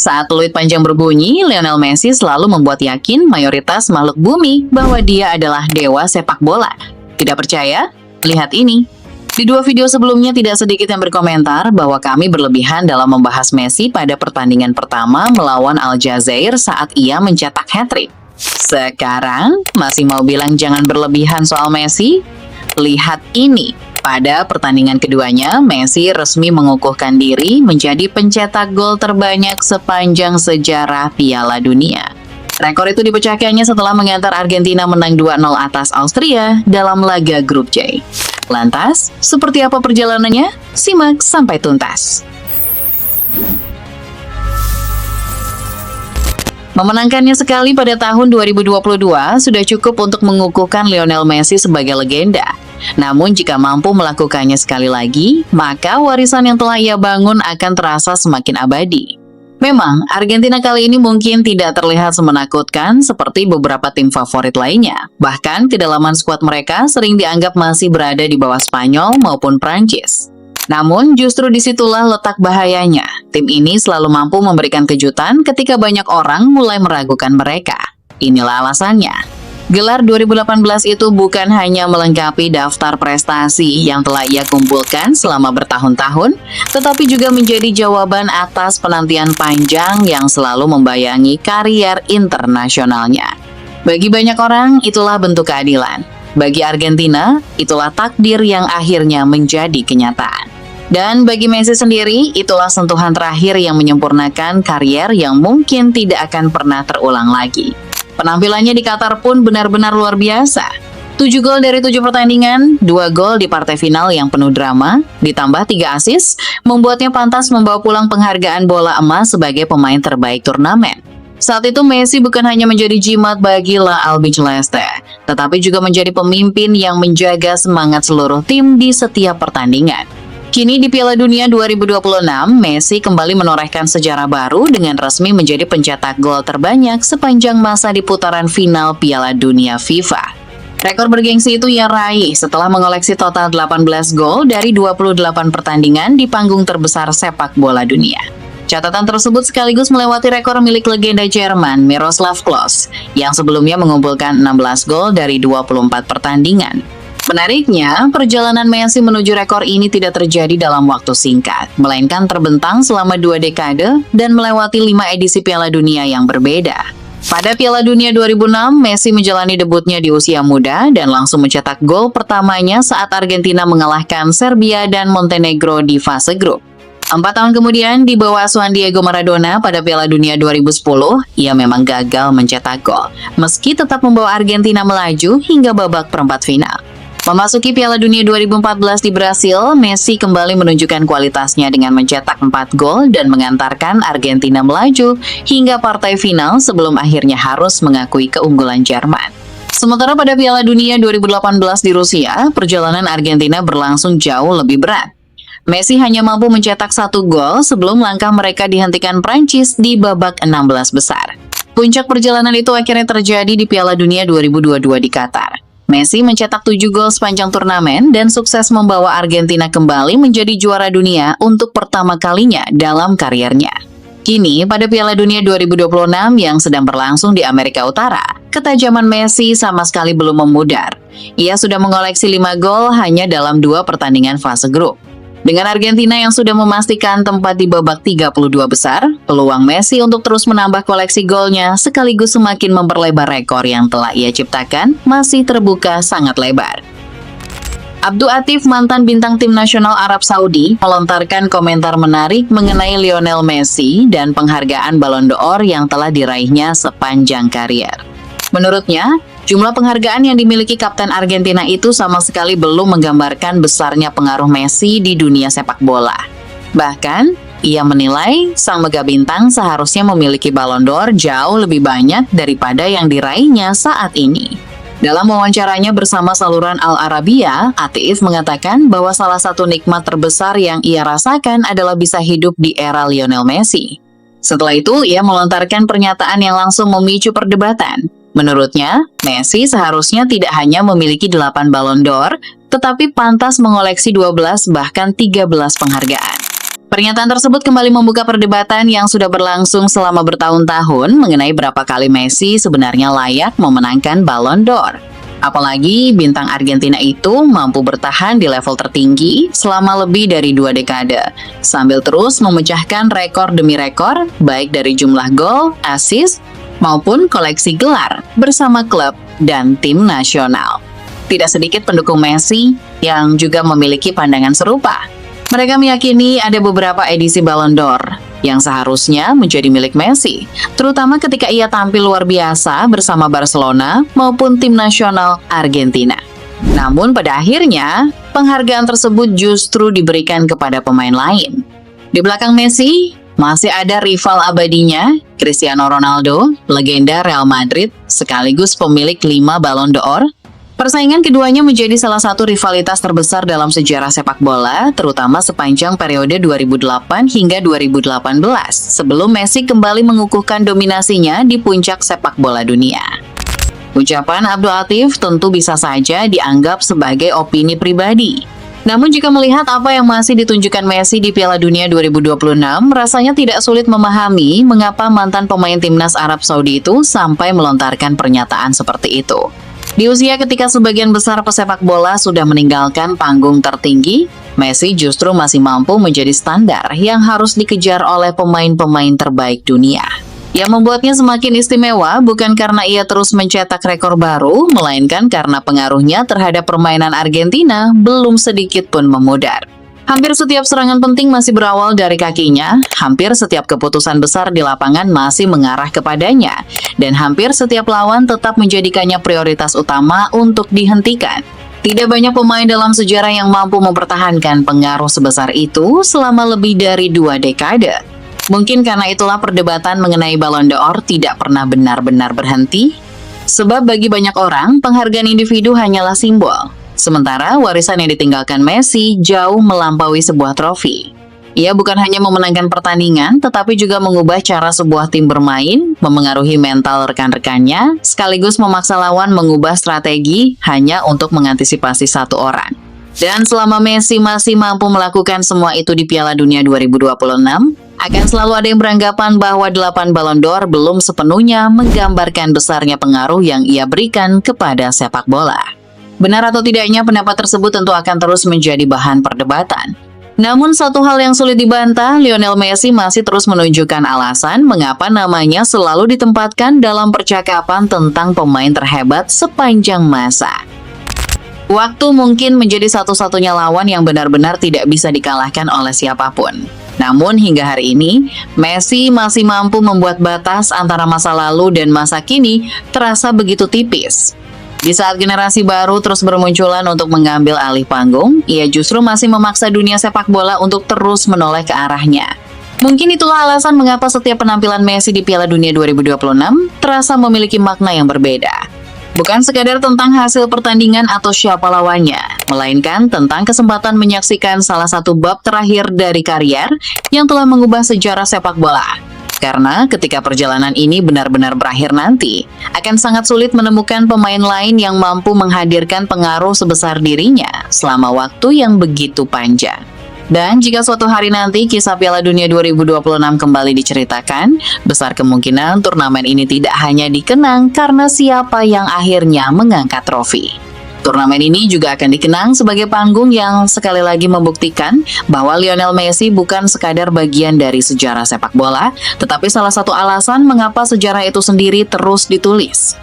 Saat peluit panjang berbunyi, Lionel Messi selalu membuat yakin mayoritas makhluk bumi bahwa dia adalah dewa sepak bola. Tidak percaya? Lihat ini. Di dua video sebelumnya tidak sedikit yang berkomentar bahwa kami berlebihan dalam membahas Messi pada pertandingan pertama melawan Al Jazair saat ia mencetak hat-trick. Sekarang masih mau bilang jangan berlebihan soal Messi? Lihat ini. Pada pertandingan keduanya, Messi resmi mengukuhkan diri menjadi pencetak gol terbanyak sepanjang sejarah Piala Dunia. Rekor itu dipecahkannya setelah mengantar Argentina menang 2-0 atas Austria dalam laga grup J. Lantas, seperti apa perjalanannya? Simak sampai tuntas. Memenangkannya sekali pada tahun 2022 sudah cukup untuk mengukuhkan Lionel Messi sebagai legenda. Namun jika mampu melakukannya sekali lagi, maka warisan yang telah ia bangun akan terasa semakin abadi. Memang, Argentina kali ini mungkin tidak terlihat semenakutkan seperti beberapa tim favorit lainnya. Bahkan, kedalaman skuad mereka sering dianggap masih berada di bawah Spanyol maupun Prancis. Namun, justru disitulah letak bahayanya. Tim ini selalu mampu memberikan kejutan ketika banyak orang mulai meragukan mereka. Inilah alasannya. Gelar 2018 itu bukan hanya melengkapi daftar prestasi yang telah ia kumpulkan selama bertahun-tahun, tetapi juga menjadi jawaban atas penantian panjang yang selalu membayangi karier internasionalnya. Bagi banyak orang, itulah bentuk keadilan. Bagi Argentina, itulah takdir yang akhirnya menjadi kenyataan. Dan bagi Messi sendiri, itulah sentuhan terakhir yang menyempurnakan karier yang mungkin tidak akan pernah terulang lagi. Penampilannya di Qatar pun benar-benar luar biasa. 7 gol dari 7 pertandingan, 2 gol di partai final yang penuh drama, ditambah 3 assist, membuatnya pantas membawa pulang penghargaan bola emas sebagai pemain terbaik turnamen. Saat itu Messi bukan hanya menjadi jimat bagi La Albiceleste, tetapi juga menjadi pemimpin yang menjaga semangat seluruh tim di setiap pertandingan. Kini di Piala Dunia 2026, Messi kembali menorehkan sejarah baru dengan resmi menjadi pencetak gol terbanyak sepanjang masa di putaran final Piala Dunia FIFA. Rekor bergengsi itu ia raih setelah mengoleksi total 18 gol dari 28 pertandingan di panggung terbesar sepak bola dunia. Catatan tersebut sekaligus melewati rekor milik legenda Jerman Miroslav Klose yang sebelumnya mengumpulkan 16 gol dari 24 pertandingan. Menariknya, perjalanan Messi menuju rekor ini tidak terjadi dalam waktu singkat, melainkan terbentang selama 2 dekade dan melewati 5 edisi Piala Dunia yang berbeda. Pada Piala Dunia 2006, Messi menjalani debutnya di usia muda dan langsung mencetak gol pertamanya saat Argentina mengalahkan Serbia dan Montenegro di fase grup. 4 tahun kemudian, di bawah asuhan Diego Maradona pada Piala Dunia 2010, ia memang gagal mencetak gol, meski tetap membawa Argentina melaju hingga babak perempat final. Memasuki Piala Dunia 2014 di Brasil, Messi kembali menunjukkan kualitasnya dengan mencetak 4 gol dan mengantarkan Argentina melaju hingga partai final sebelum akhirnya harus mengakui keunggulan Jerman. Sementara pada Piala Dunia 2018 di Rusia, perjalanan Argentina berlangsung jauh lebih berat. Messi hanya mampu mencetak 1 gol sebelum langkah mereka dihentikan Prancis di babak 16 besar. Puncak perjalanan itu akhirnya terjadi di Piala Dunia 2022 di Qatar. Messi mencetak 7 gol sepanjang turnamen dan sukses membawa Argentina kembali menjadi juara dunia untuk pertama kalinya dalam kariernya. Kini, pada Piala Dunia 2026 yang sedang berlangsung di Amerika Utara, ketajaman Messi sama sekali belum memudar. Ia sudah mengoleksi 5 gol hanya dalam 2 pertandingan fase grup. Dengan Argentina yang sudah memastikan tempat di babak 32 besar, peluang Messi untuk terus menambah koleksi golnya sekaligus semakin memperlebar rekor yang telah ia ciptakan masih terbuka sangat lebar. Abdul Atif, mantan bintang tim nasional Arab Saudi, melontarkan komentar menarik mengenai Lionel Messi dan penghargaan Ballon d'Or yang telah diraihnya sepanjang karier. Menurutnya, jumlah penghargaan yang dimiliki Kapten Argentina itu sama sekali belum menggambarkan besarnya pengaruh Messi di dunia sepak bola. Bahkan, ia menilai sang mega bintang seharusnya memiliki Ballon d'Or jauh lebih banyak daripada yang diraihnya saat ini. Dalam wawancaranya bersama saluran Al Arabiya, Atif mengatakan bahwa salah satu nikmat terbesar yang ia rasakan adalah bisa hidup di era Lionel Messi. Setelah itu, ia melontarkan pernyataan yang langsung memicu perdebatan. Menurutnya, Messi seharusnya tidak hanya memiliki 8 Ballon d'Or, tetapi pantas mengoleksi 12 bahkan 13 penghargaan. Pernyataan tersebut kembali membuka perdebatan yang sudah berlangsung selama bertahun-tahun mengenai berapa kali Messi sebenarnya layak memenangkan Ballon d'Or. Apalagi bintang Argentina itu mampu bertahan di level tertinggi selama lebih dari 2 dekade, sambil terus memecahkan rekor demi rekor, baik dari jumlah gol, assist, maupun koleksi gelar bersama klub dan tim nasional. Tidak sedikit pendukung Messi yang juga memiliki pandangan serupa. Mereka meyakini ada beberapa edisi Ballon d'Or yang seharusnya menjadi milik Messi, terutama ketika ia tampil luar biasa bersama Barcelona maupun tim nasional Argentina. Namun pada akhirnya, penghargaan tersebut justru diberikan kepada pemain lain. Di belakang Messi, masih ada rival abadinya, Cristiano Ronaldo, legenda Real Madrid, sekaligus pemilik 5 Ballon d'Or. Persaingan keduanya menjadi salah satu rivalitas terbesar dalam sejarah sepak bola, terutama sepanjang periode 2008 hingga 2018, sebelum Messi kembali mengukuhkan dominasinya di puncak sepak bola dunia. Ucapan Abdul Latif tentu bisa saja dianggap sebagai opini pribadi. Namun jika melihat apa yang masih ditunjukkan Messi di Piala Dunia 2026, rasanya tidak sulit memahami mengapa mantan pemain timnas Arab Saudi itu sampai melontarkan pernyataan seperti itu. Di usia ketika sebagian besar pesepak bola sudah meninggalkan panggung tertinggi, Messi justru masih mampu menjadi standar yang harus dikejar oleh pemain-pemain terbaik dunia. Yang membuatnya semakin istimewa bukan karena ia terus mencetak rekor baru, melainkan karena pengaruhnya terhadap permainan Argentina belum sedikit pun memudar. Hampir setiap serangan penting masih berawal dari kakinya, hampir setiap keputusan besar di lapangan masih mengarah kepadanya, dan hampir setiap lawan tetap menjadikannya prioritas utama untuk dihentikan. Tidak banyak pemain dalam sejarah yang mampu mempertahankan pengaruh sebesar itu selama lebih dari 2 dekade. Mungkin karena itulah perdebatan mengenai Ballon d'Or tidak pernah benar-benar berhenti, sebab bagi banyak orang, penghargaan individu hanyalah simbol. Sementara warisan yang ditinggalkan Messi jauh melampaui sebuah trofi. Ia bukan hanya memenangkan pertandingan, tetapi juga mengubah cara sebuah tim bermain, memengaruhi mental rekan-rekannya, sekaligus memaksa lawan mengubah strategi hanya untuk mengantisipasi satu orang. Dan selama Messi masih mampu melakukan semua itu di Piala Dunia 2026, akan selalu ada yang beranggapan bahwa 8 Ballon d'Or belum sepenuhnya menggambarkan besarnya pengaruh yang ia berikan kepada sepak bola. Benar atau tidaknya pendapat tersebut tentu akan terus menjadi bahan perdebatan. Namun satu hal yang sulit dibantah, Lionel Messi masih terus menunjukkan alasan mengapa namanya selalu ditempatkan dalam percakapan tentang pemain terhebat sepanjang masa. Waktu mungkin menjadi satu-satunya lawan yang benar-benar tidak bisa dikalahkan oleh siapapun. Namun hingga hari ini, Messi masih mampu membuat batas antara masa lalu dan masa kini terasa begitu tipis. Di saat generasi baru terus bermunculan untuk mengambil alih panggung, ia justru masih memaksa dunia sepak bola untuk terus menoleh ke arahnya. Mungkin itulah alasan mengapa setiap penampilan Messi di Piala Dunia 2026 terasa memiliki makna yang berbeda. Bukan sekadar tentang hasil pertandingan atau siapa lawannya, melainkan tentang kesempatan menyaksikan salah satu bab terakhir dari karier yang telah mengubah sejarah sepak bola. Karena ketika perjalanan ini benar-benar berakhir nanti, akan sangat sulit menemukan pemain lain yang mampu menghadirkan pengaruh sebesar dirinya selama waktu yang begitu panjang. Dan jika suatu hari nanti kisah Piala Dunia 2026 kembali diceritakan, besar kemungkinan turnamen ini tidak hanya dikenang karena siapa yang akhirnya mengangkat trofi. Turnamen ini juga akan dikenang sebagai panggung yang sekali lagi membuktikan bahwa Lionel Messi bukan sekadar bagian dari sejarah sepak bola, tetapi salah satu alasan mengapa sejarah itu sendiri terus ditulis.